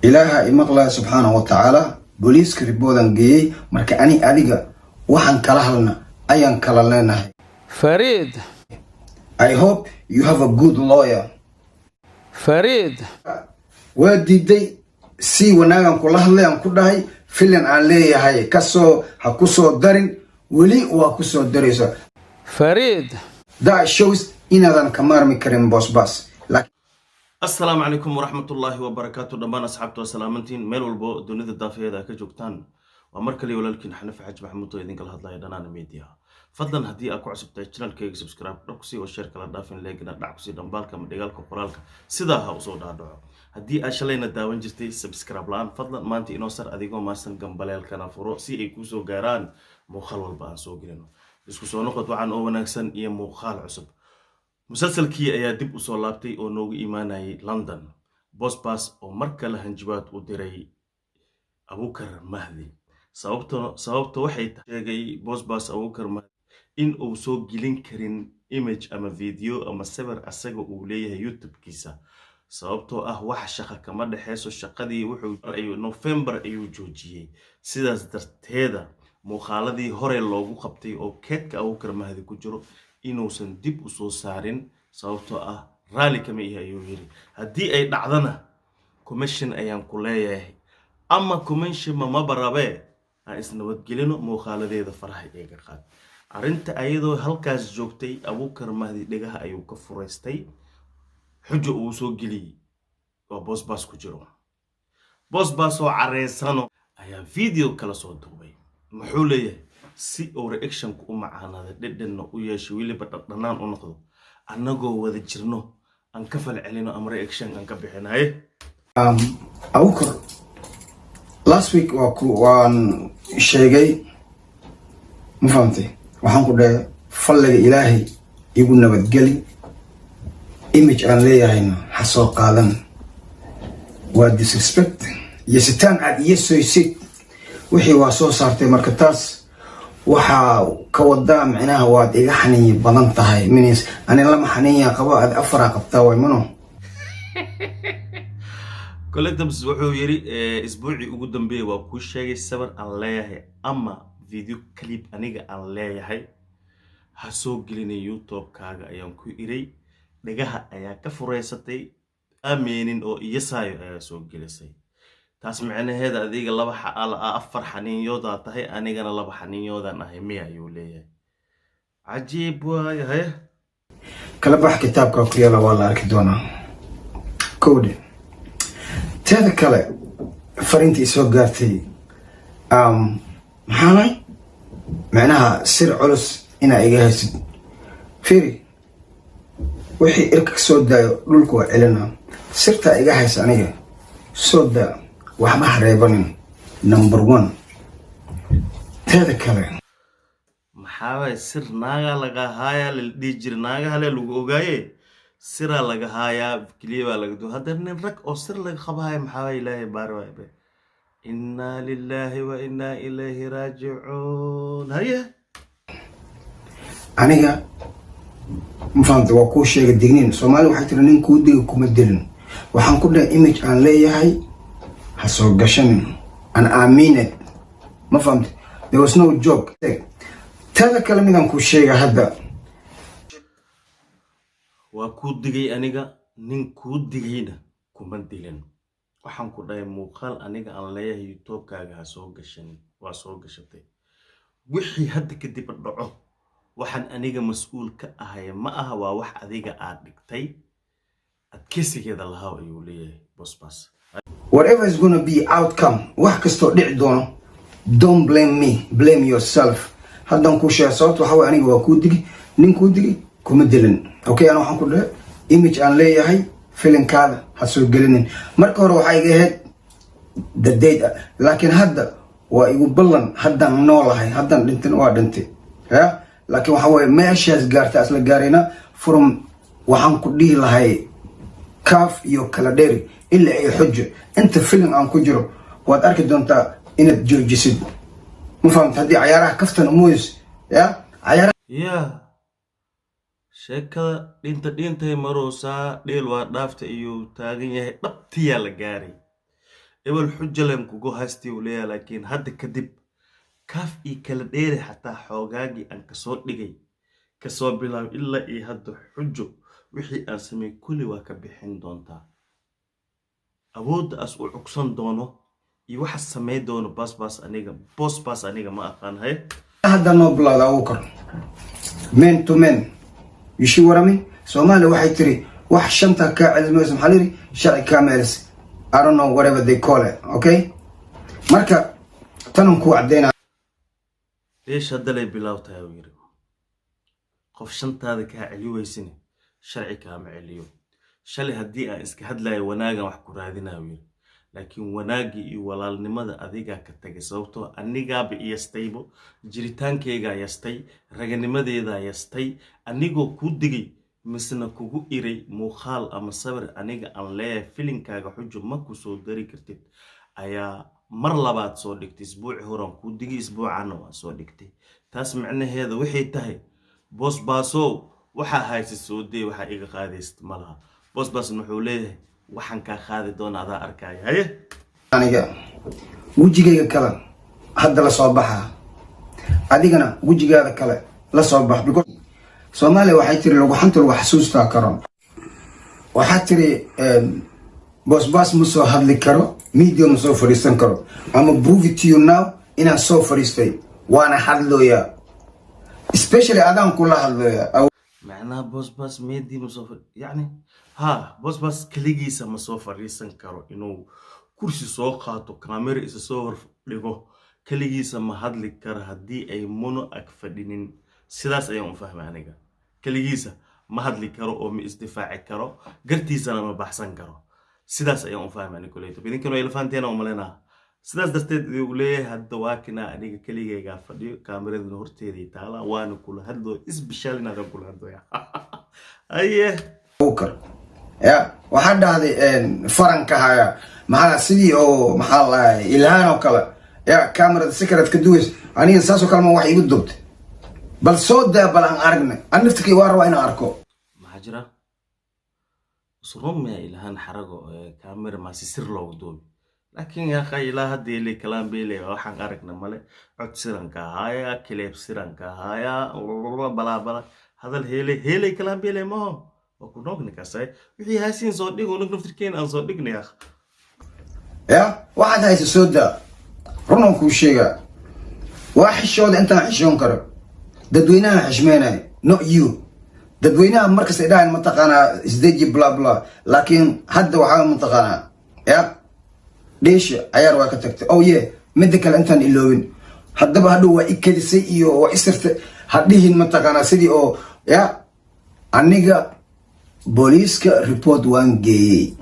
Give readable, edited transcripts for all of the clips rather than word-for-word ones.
إلهي مقلا سبحانه وتعالى بوليس كريبودان جي مركا أني أديك وحن كلهلنا أيان كلالنا فريد I hope you have a good lawyer. فريد ودي دي سي وناغان كلهلي أن كدهي فيلن عليه هاي كسو هكسو دارين ولي وهكسو داريسا فريد that shows إنادان كمارمي كريم بوس باس السلام عليكم ورحمة الله وبركاته دمان أصحابته وسلامتين ميل والبو دونيدا دافية ذاك جوكتان ومركلي ولكن حنف حج محمود إذن كل هذا يدنا ميديا فضلا هدي أكو عصب تاجنال كيك سبسكرايب ركسي وشير كلا دافين ليجنا دعكسي دنبالك مديقالك وقرالك سيداها وصودا دعو هدي أشلينا داون جستي سبسكرايب لان فضلا ما أنتي إنوسر أديكو ماسن جنباليل كان فرو سي إيكوسو جاران مخال والبان سو جرينو إسكوسو نقط وعن أو نكسن إيه مخال عصب مسلسلكii ayaa dib u soo laabtay oo noogu iimaanayay London boss pass oo marka la hanjabaad u diray Abuukar Mahdi sababta waxay sheegay boss pass Abuukar Mahdi in uu soo gelin karin image ama video ama sawir asaga uu leeyahay YouTube-kiisa sababtoo ah wax shaqo kama dhaxayso shaqadii wuxuu November ayuu joojiyay sidaas darteeda muuqaaladii hore loogu qabtay oo keedka Abuukar Mahdi ku jiro inuusan dib u soo saarin sababtoo ah raali kama yahay ayuu yiri haddii ay dhacdana commission ayaan ku leeyahay ama commission ma barabe aan isnabadgelino muuqaaladeeda faraha eega qaad arinta ayadoo halkaas joogtay Abuukar Mahdi dhigaha ayuu ka fureystay xujo uu soo geliyay oo boss pass ku jiro boss pass oo careysano ayaa video kala soo duubay muxuu leeyahay si oo reaction ku macaanada dhedhanna u yeesho wiliba dhadhanaan u noqdo annagoo wada jirno aan ka fal celino ama reaction aan ka bixinahay Abuukar last week waan sheegay ma fahamtay waxaan ku dhahay falliga Ilaahay igu nabadgeli image aan leeyahayna ha soo qaadan waa disrespect yesitaan aad iyo soysid wixii waa soo saartay marka taas waxa ka wada macnaha waad iga xaniin badan tahay minis ani lama xaniin qabo aad afra qabtaa way mano collectors wuxuu yiri isbuuci ugu dambeeyay waa ku sheegay sawir aan leeyahay ama video clip aniga aan leeyahay ha soo gelinay YouTube-kaaga ayaan ku iray dhigaha ayaa ka fureysatay ameenin oo iyasaayo ayaa soo gelisay taas macnaheeda adiga laba afar xaniinyood tahay anigana laba xaniinyoodaan ahay miya ayuu leeyahay cajiib waayahay kala bax kitaabka ku yaala waa la arki doonaa code tada kale farintii soo gaartay maxaa macnaha sir culus ina iga haysid fiiri wixii irka soo daayo dhulku waa celina sirta iga haysa aniga soo daa waxba hareebanin number 1 tada kale maxaa sir naaga laga haya la dhijir naaga hale lagu ogaaye sira laga haya kaliya laga do hadda nin rag oo sir laga qabaay maxaa Ilaahay baarwaabe inna lillahi wa inna ilayhi raaji'un haya aniga mafahanta waa ku sheegay digniin Soomaali waxay tiri nin ku diga kuma dilin waxaan ku dhahay image aan leeyahay hasoo gashanin an aaminad ma fahamtay there was no joke tada kale midaan ku sheegay hadda waa ku digay aniga nin ku digayna kuma dilin waxaan ku dhahay muuqaal aniga aan leeyahay YouTube-kaaga ha soo gashanin waa soo gashatay wixii hadda kadib dhaco waxaan aniga mas'uul ka ahay ma aha waa wax adiga aad dhigtay adkeysigeeda lahaa ayuu leeyahay boss pass whatever is going to be outcome wax kasto dhici doono don't blame me blame yourself hadan ku sheeg sababta waxa way aniga waa ku digi nin ku digi kuma dilin okay ana waxaan ku dhahay image aan leeyahay filinkaada ha soo gelinin marka hore waxa iga ahayd the date laakiin hadda waa igu ballan hadan noolahay hadan dhintin waa dhintay laakiin waxa way meeshaas gaartay asla gaarina from waxaan ku dhihi lahay kaaf iyo kala dheeri illa ay xujo inta film aan ku jiro waad arki doontaa inaad joojisid ma fahamtay hadii ciyaaraha kaftan mooys ciyaaraha sheekada dhintay maroosa dheel waa dhaafta iyo taagan yahay dhabtiya la gaaray ebel xujalem kugu haystay uu leeyahay laakiin hadda kadib kaaf ii kala dheeri xataa xoogaagii aan kasoo dhigay kasoo bilaab ilaa iyo hadda xujo wixii aan sameey kulli waa ka bixin doontaa awoodda as u cugsan doono iyo waxa samey doono boss aniga ma aqaan hay hadda noo bilowda ugu kor men to men you see what I mean Soomaali waxay tiri wax shanta ka cilmiyeys maxaa la yiri sharci kameels I don't know whatever they call it okay marka tanun ku cadeena ليش هذا اللي بلاوته يا ويري قف شنت هذا كعلي ويسني شرعي كام عليو شلي هدي اسك هدلاي وناغا wax ku raadina wiir laakiin wanaagi iyo walaalnimada adiga ka tagay sababtoo aniga ba iyastaybo jiritaankeyga yastay raganimadeeda yastay anigoo ku digay misna kugu iray muuqaal ama sawir aniga aan leeyahay filinkaaga xujo ma ku soo dari kartid ayaa mar labaad soo dhigtay isbuuci horan ku digi isbuucana waa soo dhigtay taas macnaheedu waxay tahay boss baaso waxa haysi soo day waxa iga qaadayst malaha boss baas wuxuu leeyahay waxaan ka qaadi doonaa adaa arkay haye aniga wujigayga kale hadda la soo baxa adigana wujigaada kale la soo bax because Soomaaliya waxay tiri lagu xanta lagu xasuustaa karo waxa tiri boss ma soo hadli karo media ma soo fariisan karo ama prove it to you now ina soo fariistay waana hadlooya especially adan kula hadlooya macna boss media ma soo yani ها بس كليجيسا ما سو فريسن كارو إنه كرسي سو قاتو كاميرا إذا صور لغو كليجيسا ما هادلي كار هدي أي منو أكفدينين سداس أيام فهم عنيقا كليجيسا ما هادلي كارو أو مي استفاعي كارو قرتيسا ما بحسن كارو سداس أيام فهم عنيقا ليتو بيدين كانوا يلفانتين ومالينا سداس دستيد يقولي هدواكنا أنيقا كليجي غافديو كاميرا دي نورتي دي تالا وانو كل هدو إسبشالينا دو كل هدو يا أيه بوكر يا waxaa dhahday faranka haya maxaa sidii oo maxaa la ilaahan oo kale ya kamarada secret ka duways aniga saaso kale ma wax igu dubtay bal soo daa bal aan aragnay aniftikii waa rabaa inaan arko maxaa jira surumya ilaahan xarago kamera ma si sir loo duubi laakiin ya khay ilaa hadii li kalaan beelay waxaan aragnay male cod siranka haya clip siranka haya bala hadal heelay kalaan beelay ma وكنوغني كاساي وحي هاسين صدق ونقدر نفتكين أن صدقني يا أخ يا واحد هاي السوداء رنو كوشيغا واحد شود أنت حشون كرب ددوينا حشمينا not you ددوينا مركز إدارة المنطقة أنا إزديجي بلا بلا لكن حد وحاول المنطقة أنا يا ليش عيار واكتكت أو يه مدك الأنتن إلوين حد بهدو وإكد سيئو وإسرت حديه المنطقة أنا سيدي أو يا عنيقا بوليسكا ريبورت وان جي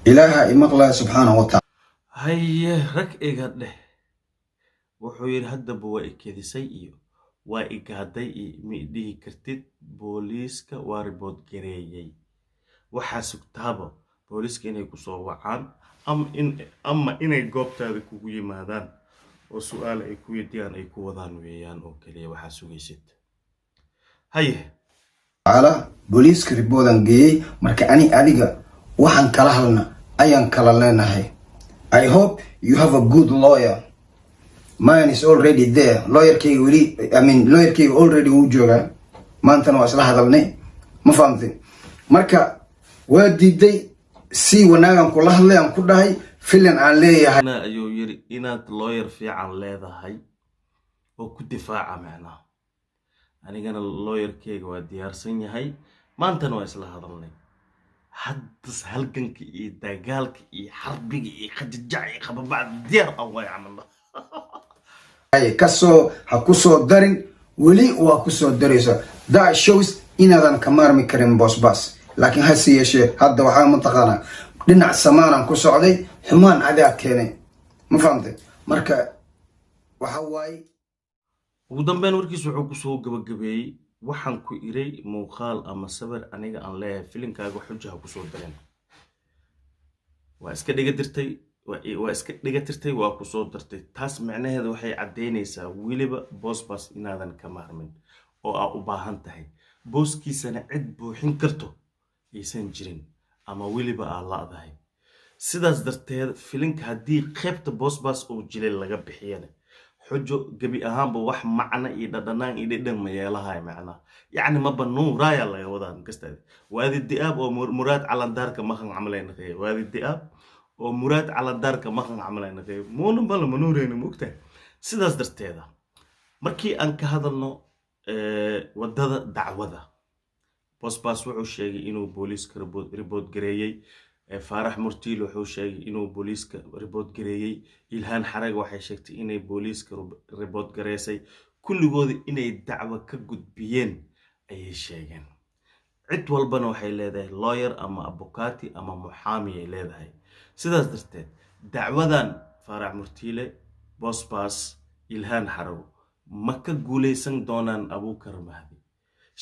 إلها إمقلا سبحانه وتعالى هاي رك إيقاد وحوير هدب وإكيدي سيئيو وإيقادي ميديه كرتيد بوليسكا وريبورت جريي وحاسك تابا بوليسكا إني كسو وعان أما إني قوبتا ذكو يمادان وسؤال إيكو يديان إيكو وضان ويان أوكالي وحاسو جيسيد هاي على بوليس كريبودان جي marka ani adiga waxaan kala halna ayaan kala leenahay I hope you have a good lawyer mine is already there lawyer kay already uu jooga maantana waa isla hadalnay ma fahamtay marka waa diiday si wanaagan kula hadlay aan ku dhahay filan aan leeyahay ayuu yiri inaad lawyer fiican leedahay oo ku difaaca macnaha anigana lawyerkeyga waa diyaarsan yahay maantana waa isla hadalnay haddas halganka iyo dagaalka iyo xarbiga iyo qajajac iyo qababacd diyaar ah way camalna ay kasoo ha ku soo darin weli waa ku soo daraysa that shows inaadan ka maarmi karin boss laakiin ha si yeeshee hadda waxaa mantaqana dhinac samaanaan ku socday xumaan adaa keenay ma fahamtay marka waxa waaye ugu dambeyn warkiis wuxuu ku soo gabagabeeyay waxaan ku iray muuqaal ama sawir aniga aan leeyahay filinkaaga xujaha ku soo dareen waa iska dhiga tirtay waa ku soo dartay taas macnaheedu waxay cadeynaysaa weliba boss inaadan ka maarmin oo aa u baahan tahay booskiisana cid buuxin karto aysan jirin ama weliba aa laadahay sidaas darteed filinka haddii qaybta boosbaas uu jilay laga bixiyana xujo gebi ahaanba wax macna iyo dhadhanaan iyo dhadhan ma yeelahay macnaa yacni maba nuuraaya laga wadaa kastaadi waadi di'aab oo muraad calandaarka maqan camalayna qeey waadi di'aab oo muraad calandaarka maqan camalayna qeey muuna bala manuureyna moogtahay sidaas darteeda markii aan ka hadalno wadada dacwada boosbaas wuxuu sheegay inuu booliiska ribood gareeyey faarax murtiil wuxuu sheegay inuu booliiska ribood gareeyey ilhaan xarag waxay sheegtay inay booliiska ribood gareysay kulligooda inay dacwo ka gudbiyeen ayay sheegeen cid walbana waxay leedahay lawyer ama abukaati ama muxaami ay leedahay sidaas darteed dacwadan faarax murtiile boosbaas ilhaan xarag ma ka guuleysan doonaan abuukar mahdi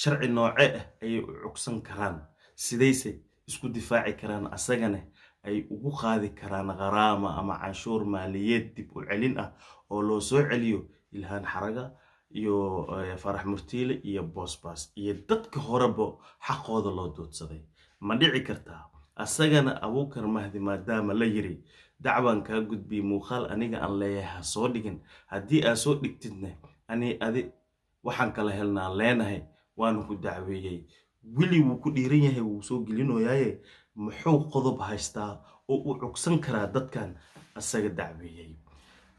sharci nooce ah ayay u cugsan karaan sidayse isku difaaci karaan asagana ay ugu qaadi karaan qaraama ama canshuur maaliyeed dib u celin ah oo loo soo celiyo ilhaan xaraga iyo faarax murtiile iyo boosbaas iyo dadka horeba xaqooda loo doodsaday ma dhici kartaa asagana abuukar mahdi maadaama la yiri dacwan kaa gudbiye muuqaal aniga aan leeyahay ha soo dhigin haddii aa soo dhigtidna adi waxaan kala helnaa leenahay waanu ku dacweeyey wili wuu ku dhiiran yahay wuu soo gelinooyaaye muxuu qodob haystaa oo u cugsan karaa dadkan asaga dacweeyey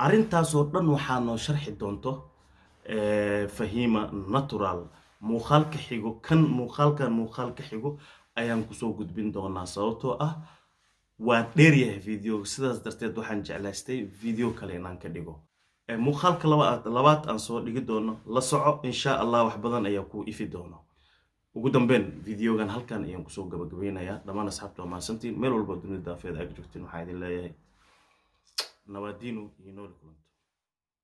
arrintaasoo dhan waxaa noo sharxi doonto fahiima natural muuqaalka xigo muuqaalka xigo ayaan kusoo gudbin doonaa sababtoo ah waa dheeryahay videoga sidaas darteed waxaan jeclaystay video kale inaan ka dhigo muuqaalka labaad aan soo dhigi doono la soco insha allah wax badan ayaa ku ifi doono ugu dambeyn videogan halkan ayaan kusoo gabagabeynayaa dhammaan asxaabta waa mahadsantiin meel walba dunida daafeeda ag joogtiin waxaan idin leeyahay nawaadiinu iyo nooli kulanto